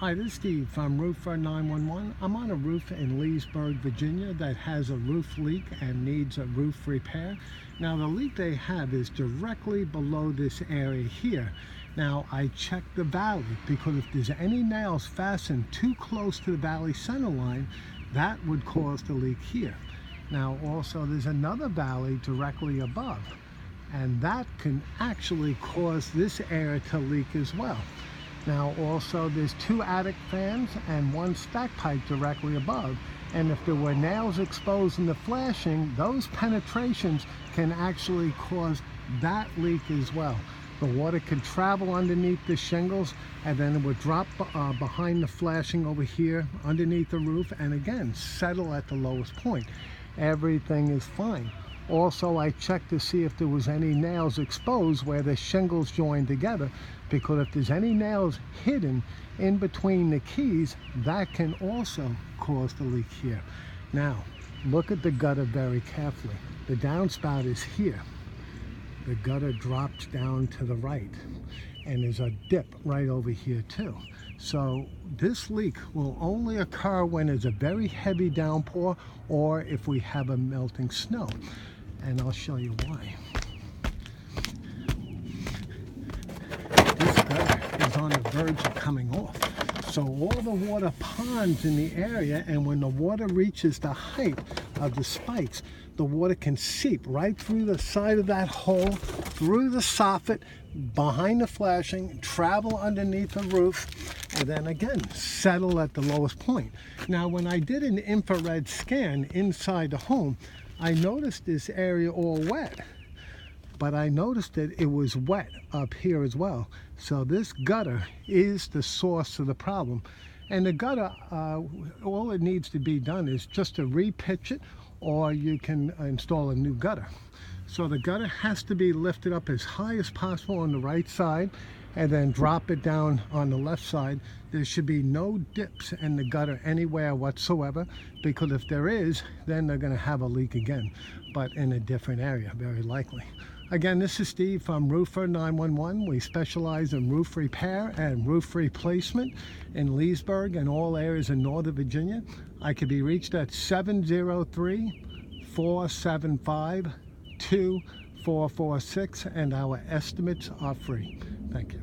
Hi, this is Steve from Roofer 911. I'm on a roof in Leesburg, Virginia that has a roof leak and needs a roof repair. Now the leak they have is directly below this area here. Now I checked the valley because if there's any nails fastened too close to the valley center line, that would cause the leak here. Now also there's another valley directly above, and that can actually cause this area to leak as well. Now also there's two attic fans and one stack pipe directly above, and if there were nails exposed in the flashing, those penetrations can actually cause that leak as well. The water could travel underneath the shingles and then it would drop behind the flashing over here underneath the roof and again settle at the lowest point. Everything is fine. Also, I checked to see if there was any nails exposed where the shingles join together, because if there's any nails hidden in between the keys, that can also cause the leak here. Now, look at the gutter very carefully. The downspout is here. The gutter drops down to the right, and there's a dip right over here too. So this leak will only occur when there's a very heavy downpour or if we have a melting snow. And I'll show you why. This gutter is on the verge of coming off. So all the water ponds in the area, and when the water reaches the height of the spikes, the water can seep right through the side of that hole, through the soffit, behind the flashing, travel underneath the roof, and then again settle at the lowest point. Now when I did an infrared scan inside the home, I noticed this area all wet, but I noticed that it was wet up here as well. So this gutter is the source of the problem. And the gutter, all it needs to be done is just to re-pitch it, or you can install a new gutter. So the gutter has to be lifted up as high as possible on the right side and then drop it down on the left side. There should be no dips in the gutter anywhere whatsoever, because if there is, then they're going to have a leak again, but in a different area, very likely. Again, this is Steve from Roofer 911. We specialize in roof repair and roof replacement in Leesburg and all areas in Northern Virginia. I can be reached at 703-475-2446, and our estimates are free. Thank you.